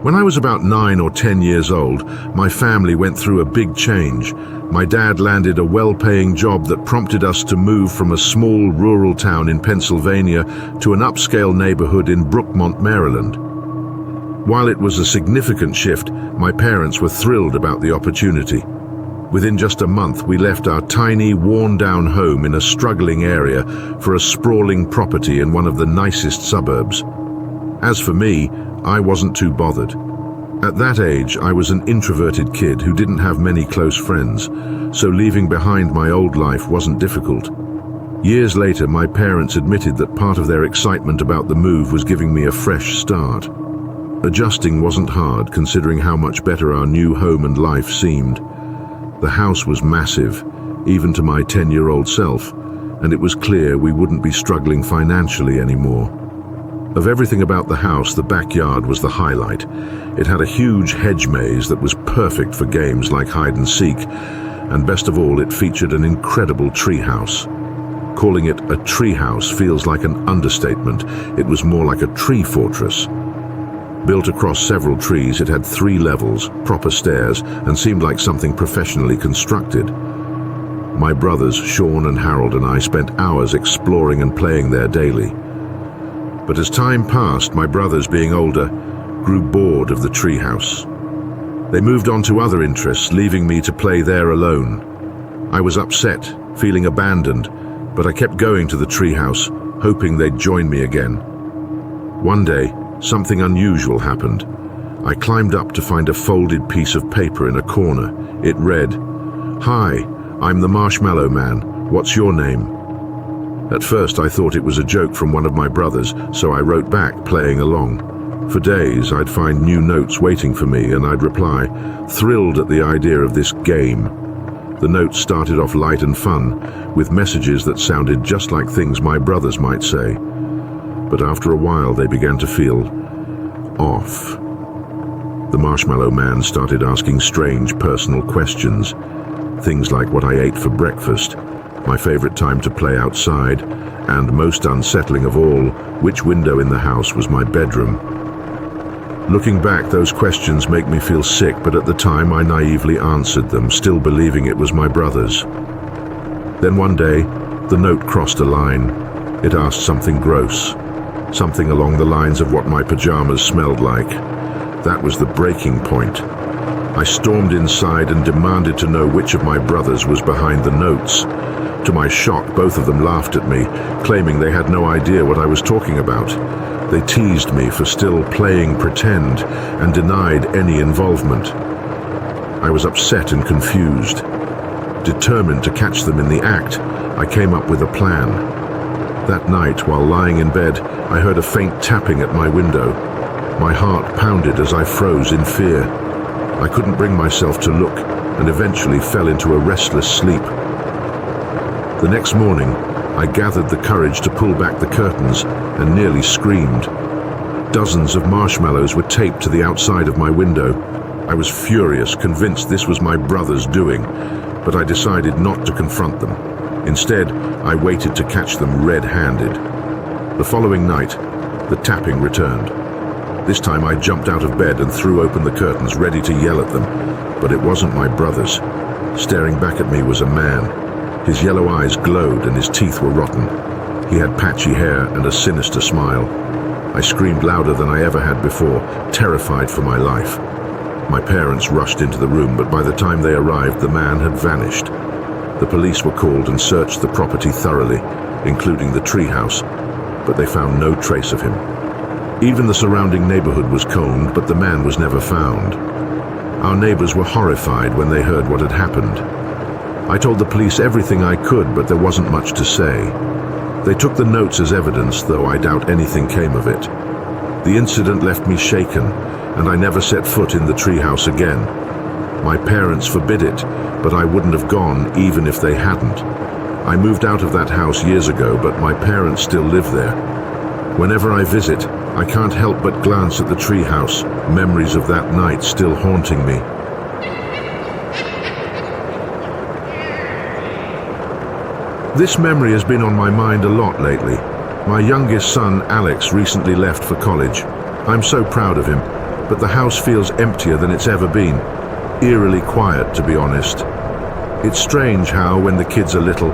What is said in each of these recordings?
When I was about 9 or 10 years old, my family went through a big change. My dad landed a well-paying job that prompted us to move from a small rural town in Pennsylvania to an upscale neighborhood in Brookmont, Maryland. While it was a significant shift, my parents were thrilled about the opportunity. Within just a month, we left our tiny, worn-down home in a struggling area for a sprawling property in one of the nicest suburbs. As for me, I wasn't too bothered. At that age, I was an introverted kid who didn't have many close friends, so leaving behind my old life wasn't difficult. Years later, my parents admitted that part of their excitement about the move was giving me a fresh start. Adjusting wasn't hard, considering how much better our new home and life seemed. The house was massive, even to my 10-year-old self, and it was clear we wouldn't be struggling financially anymore. Of everything about the house, the backyard was the highlight. It had a huge hedge maze that was perfect for games like hide and seek, and best of all, it featured an incredible treehouse. Calling it a treehouse feels like an understatement. It was more like a tree fortress. Built across several trees, it had 3 levels, proper stairs, and seemed like something professionally constructed. My brothers, Sean and Harold, and I spent hours exploring and playing there daily. But as time passed, my brothers, being older, grew bored of the treehouse. They moved on to other interests, leaving me to play there alone. I was upset, feeling abandoned, but I kept going to the treehouse, hoping they'd join me again. One day, something unusual happened. I climbed up to find a folded piece of paper in a corner. It read, "Hi, I'm the Marshmallow Man. What's your name?" At first I thought it was a joke from one of my brothers, so I wrote back, playing along. For days I'd find new notes waiting for me, and I'd reply, thrilled at the idea of this game. The notes started off light and fun, with messages that sounded just like things my brothers might say. But after a while they began to feel off. The Marshmallow Man started asking strange personal questions. Things like what I ate for breakfast, my favorite time to play outside, and most unsettling of all, which window in the house was my bedroom. Looking back, those questions make me feel sick, but at the time I naively answered them, still believing it was my brothers. Then one day, the note crossed a line. It asked something gross, something along the lines of what my pajamas smelled like. That was the breaking point. I stormed inside and demanded to know which of my brothers was behind the notes. To my shock, both of them laughed at me, claiming they had no idea what I was talking about. They teased me for still playing pretend and denied any involvement. I was upset and confused. Determined to catch them in the act, I came up with a plan. That night, while lying in bed, I heard a faint tapping at my window. My heart pounded as I froze in fear. I couldn't bring myself to look and eventually fell into a restless sleep. The next morning, I gathered the courage to pull back the curtains and nearly screamed. Dozens of marshmallows were taped to the outside of my window. I was furious, convinced this was my brother's doing, but I decided not to confront them. Instead, I waited to catch them red-handed. The following night, the tapping returned. This time I jumped out of bed and threw open the curtains, ready to yell at them, but it wasn't my brothers. Staring back at me was a man. His yellow eyes glowed and his teeth were rotten. He had patchy hair and a sinister smile. I screamed louder than I ever had before, terrified for my life. My parents rushed into the room, but by the time they arrived, the man had vanished. The police were called and searched the property thoroughly, including the treehouse, but they found no trace of him. Even the surrounding neighborhood was combed, but the man was never found. Our neighbors were horrified when they heard what had happened. I told the police everything I could, but there wasn't much to say. They took the notes as evidence, though I doubt anything came of it. The incident left me shaken, and I never set foot in the treehouse again. My parents forbid it, but I wouldn't have gone even if they hadn't. I moved out of that house years ago, but my parents still live there. Whenever I visit, I can't help but glance at the treehouse, memories of that night still haunting me. This memory has been on my mind a lot lately. My youngest son, Alex, recently left for college. I'm so proud of him. but the house feels emptier than it's ever been. Eerily quiet, to be honest. It's strange how, when the kids are little,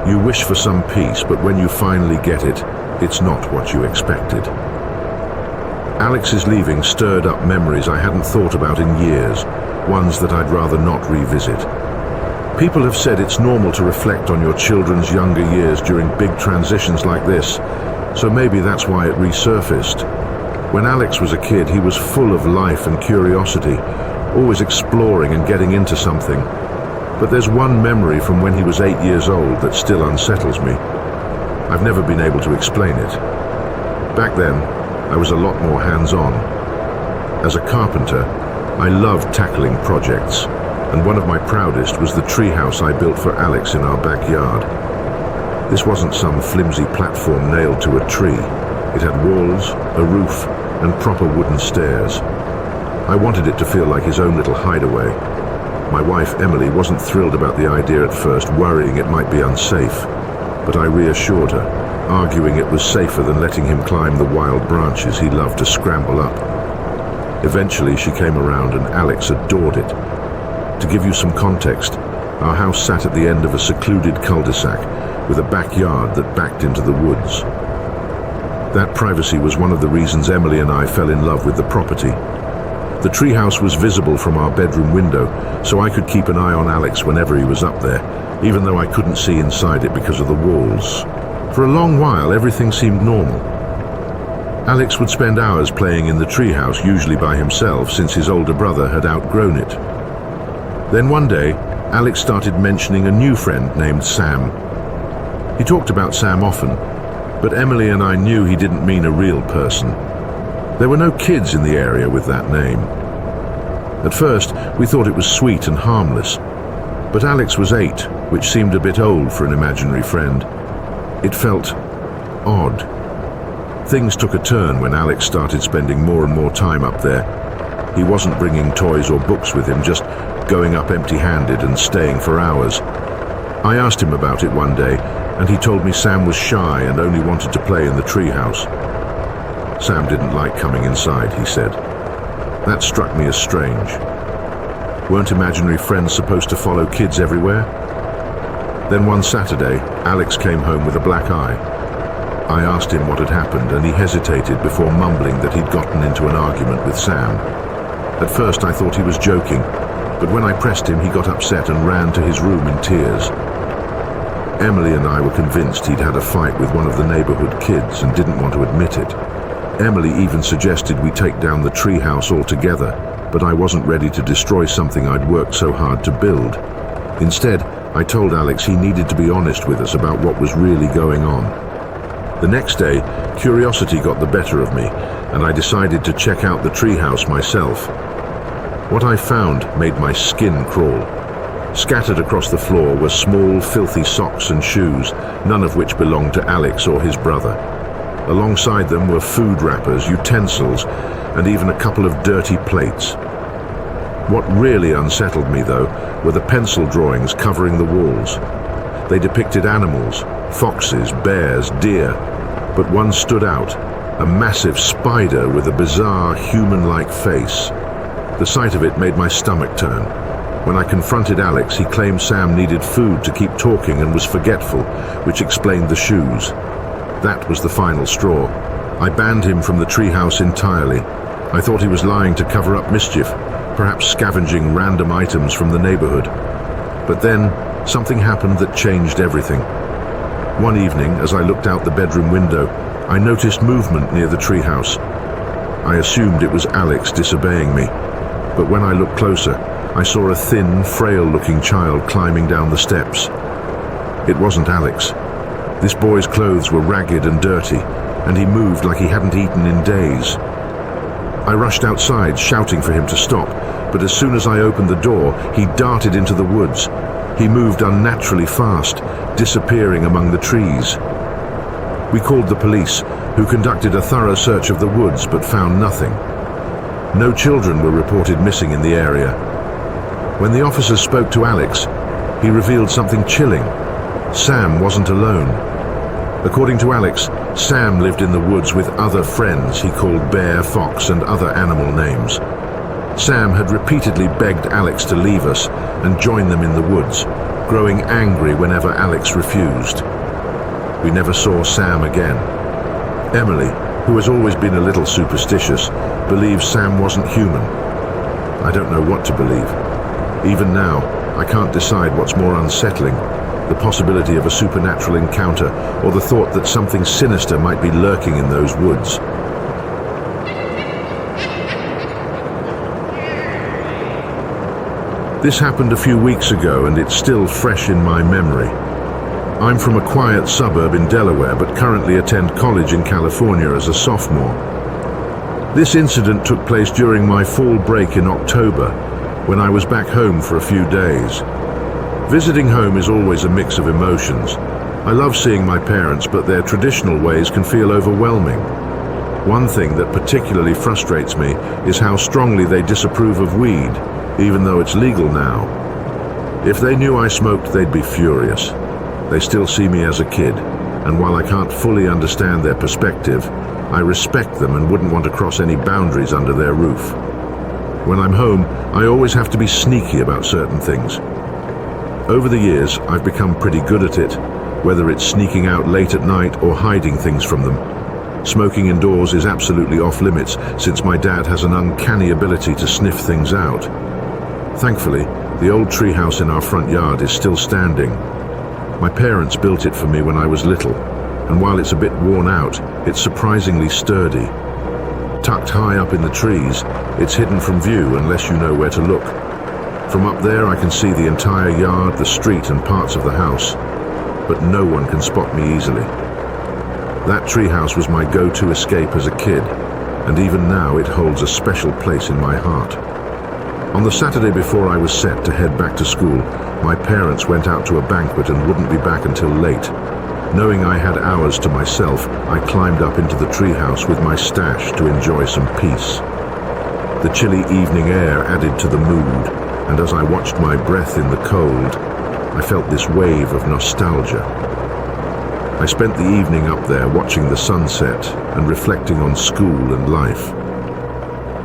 you wish for some peace, but when you finally get it, it's not what you expected. Alex's leaving stirred up memories I hadn't thought about in years, ones that I'd rather not revisit. People have said it's normal to reflect on your children's younger years during big transitions like this, so maybe that's why it resurfaced. When Alex was a kid, he was full of life and curiosity, always exploring and getting into something. But there's one memory from when he was 8 years old that still unsettles me. I've never been able to explain it. Back then, I was a lot more hands-on. As a carpenter, I loved tackling projects, and one of my proudest was the treehouse I built for Alex in our backyard. This wasn't some flimsy platform nailed to a tree. It had walls, a roof, and proper wooden stairs. I wanted it to feel like his own little hideaway. My wife, Emily, wasn't thrilled about the idea at first, worrying it might be unsafe. But I reassured her, arguing it was safer than letting him climb the wild branches he loved to scramble up. Eventually, she came around and Alex adored it. To give you some context, our house sat at the end of a secluded cul-de-sac with a backyard that backed into the woods. That privacy was one of the reasons Emily and I fell in love with the property. The treehouse was visible from our bedroom window, so I could keep an eye on Alex whenever he was up there, even though I couldn't see inside it because of the walls. For a long while, everything seemed normal. Alex would spend hours playing in the treehouse, usually by himself, since his older brother had outgrown it. Then one day, Alex started mentioning a new friend named Sam. He talked about Sam often, but Emily and I knew he didn't mean a real person. There were no kids in the area with that name. At first, we thought it was sweet and harmless, but Alex was 8, which seemed a bit old for an imaginary friend. It felt odd. Things took a turn when Alex started spending more and more time up there. He wasn't bringing toys or books with him, just going up empty-handed and staying for hours. I asked him about it one day, and he told me Sam was shy and only wanted to play in the treehouse. Sam didn't like coming inside, he said. That struck me as strange. Weren't imaginary friends supposed to follow kids everywhere? Then one Saturday, Alex came home with a black eye. I asked him what had happened, and he hesitated before mumbling that he'd gotten into an argument with Sam. At first I thought he was joking, but when I pressed him, he got upset and ran to his room in tears. Emily and I were convinced he'd had a fight with one of the neighborhood kids and didn't want to admit it. Emily even suggested we take down the treehouse altogether, but I wasn't ready to destroy something I'd worked so hard to build. Instead, I told Alex he needed to be honest with us about what was really going on. The next day, curiosity got the better of me, and I decided to check out the treehouse myself. What I found made my skin crawl. Scattered across the floor were small, filthy socks and shoes, none of which belonged to Alex or his brother. Alongside them were food wrappers, utensils, and even a couple of dirty plates. What really unsettled me, though, were the pencil drawings covering the walls. They depicted animals, foxes, bears, deer, but one stood out, a massive spider with a bizarre human-like face. The sight of it made my stomach turn. When I confronted Alex, he claimed Sam needed food to keep talking and was forgetful, which explained the shoes. That was the final straw. I banned him from the treehouse entirely. I thought he was lying to cover up mischief, perhaps scavenging random items from the neighborhood. But then, something happened that changed everything. One evening, as I looked out the bedroom window, I noticed movement near the treehouse. I assumed it was Alex disobeying me, but when I looked closer, I saw a thin, frail-looking child climbing down the steps. It wasn't Alex. This boy's clothes were ragged and dirty, and he moved like he hadn't eaten in days. I rushed outside, shouting for him to stop, but as soon as I opened the door, he darted into the woods. He moved unnaturally fast, disappearing among the trees. We called the police, who conducted a thorough search of the woods but found nothing. No children were reported missing in the area. When the officers spoke to Alex, he revealed something chilling. Sam wasn't alone. According to Alex, Sam lived in the woods with other friends he called Bear, Fox, and other animal names. Sam had repeatedly begged Alex to leave us and join them in the woods, growing angry whenever Alex refused. We never saw Sam again. Emily, who has always been a little superstitious, believes Sam wasn't human. I don't know what to believe. Even now, I can't decide what's more unsettling, the possibility of a supernatural encounter or the thought that something sinister might be lurking in those woods. This happened a few weeks ago and it's still fresh in my memory. I'm from a quiet suburb in Delaware but currently attend college in California as a sophomore. This incident took place during my fall break in October, when I was back home for a few days. Visiting home is always a mix of emotions. I love seeing my parents, but their traditional ways can feel overwhelming. One thing that particularly frustrates me is how strongly they disapprove of weed, even though it's legal now. If they knew I smoked, they'd be furious. They still see me as a kid, and while I can't fully understand their perspective, I respect them and wouldn't want to cross any boundaries under their roof. When I'm home, I always have to be sneaky about certain things. Over the years, I've become pretty good at it, whether it's sneaking out late at night or hiding things from them. Smoking indoors is absolutely off limits, since my dad has an uncanny ability to sniff things out. Thankfully, the old treehouse in our front yard is still standing. My parents built it for me when I was little, and while it's a bit worn out, it's surprisingly sturdy. Tucked high up in the trees, it's hidden from view unless you know where to look. From up there I can see the entire yard, the street and parts of the house, but no one can spot me easily. That treehouse was my go-to escape as a kid, and even now it holds a special place in my heart. On the Saturday before I was set to head back to school, my parents went out to a banquet and wouldn't be back until late. Knowing I had hours to myself, I climbed up into the treehouse with my stash to enjoy some peace. The chilly evening air added to the mood, and as I watched my breath in the cold, I felt this wave of nostalgia. I spent the evening up there watching the sunset and reflecting on school and life.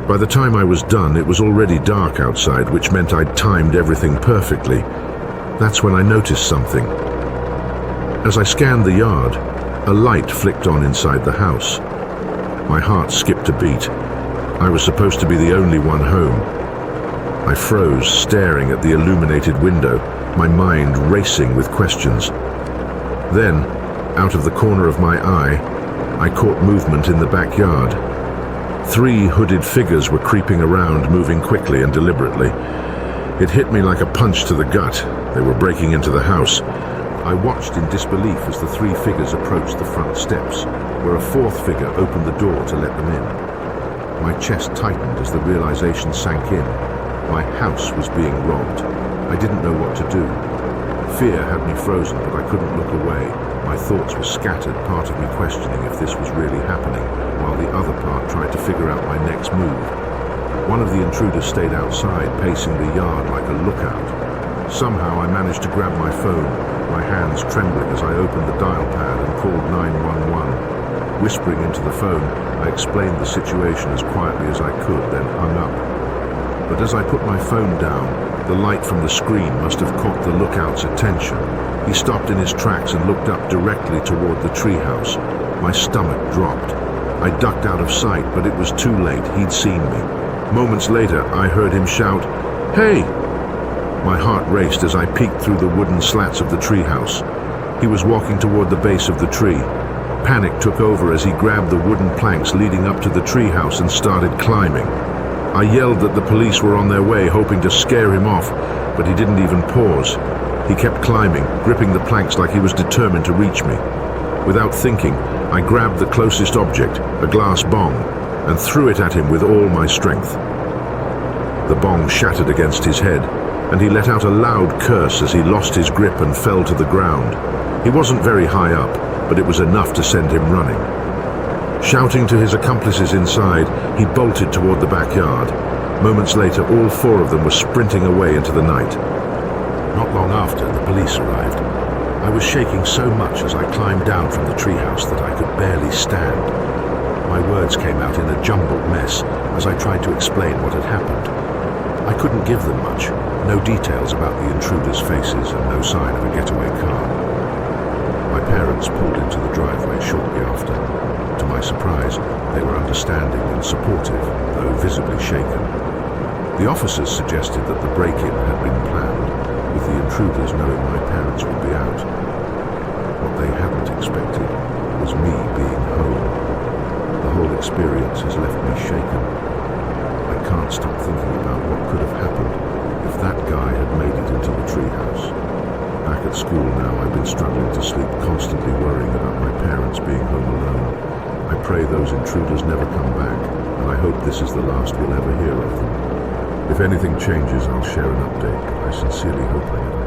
By the time I was done, it was already dark outside, which meant I'd timed everything perfectly. That's when I noticed something. As I scanned the yard, a light flicked on inside the house. My heart skipped a beat. I was supposed to be the only one home. I froze, staring at the illuminated window, my mind racing with questions. Then, out of the corner of my eye, I caught movement in the backyard. 3 hooded figures were creeping around, moving quickly and deliberately. It hit me like a punch to the gut. They were breaking into the house. I watched in disbelief as the 3 figures approached the front steps, where a 4th figure opened the door to let them in. My chest tightened as the realization sank in. My house was being robbed. I didn't know what to do. Fear had me frozen, but I couldn't look away. My thoughts were scattered, part of me questioning if this was really happening, while the other part tried to figure out my next move. One of the intruders stayed outside, pacing the yard like a lookout. Somehow I managed to grab my phone, my hands trembling as I opened the dial pad and called 911. Whispering into the phone, I explained the situation as quietly as I could, then hung up. But as I put my phone down, the light from the screen must have caught the lookout's attention. He stopped in his tracks and looked up directly toward the treehouse. My stomach dropped. I ducked out of sight, but it was too late. He'd seen me. Moments later, I heard him shout, "Hey!" My heart raced as I peeked through the wooden slats of the treehouse. He was walking toward the base of the tree. Panic took over as he grabbed the wooden planks leading up to the treehouse and started climbing. I yelled that the police were on their way, hoping to scare him off, but he didn't even pause. He kept climbing, gripping the planks like he was determined to reach me. Without thinking, I grabbed the closest object, a glass bong, and threw it at him with all my strength. The bong shattered against his head, and he let out a loud curse as he lost his grip and fell to the ground. He wasn't very high up, but it was enough to send him running. Shouting to his accomplices inside, he bolted toward the backyard. Moments later, all 4 of them were sprinting away into the night. Not long after, the police arrived. I was shaking so much as I climbed down from the treehouse that I could barely stand. My words came out in a jumbled mess as I tried to explain what had happened. I couldn't give them much, no details about the intruders' faces and no sign of a getaway car. My parents pulled into the driveway shortly after. To my surprise, they were understanding and supportive, though visibly shaken. The officers suggested that the break-in had been planned, with the intruders knowing my parents would be out. What they hadn't expected was me being home. The whole experience has left me shaken. I can't stop thinking about what could have happened if that guy had made it into the treehouse. Back at school now, I've been struggling to sleep, constantly worrying about my parents being home alone. I pray those intruders never come back, and I hope this is the last we'll ever hear of them. If anything changes, I'll share an update, but I sincerely hope I never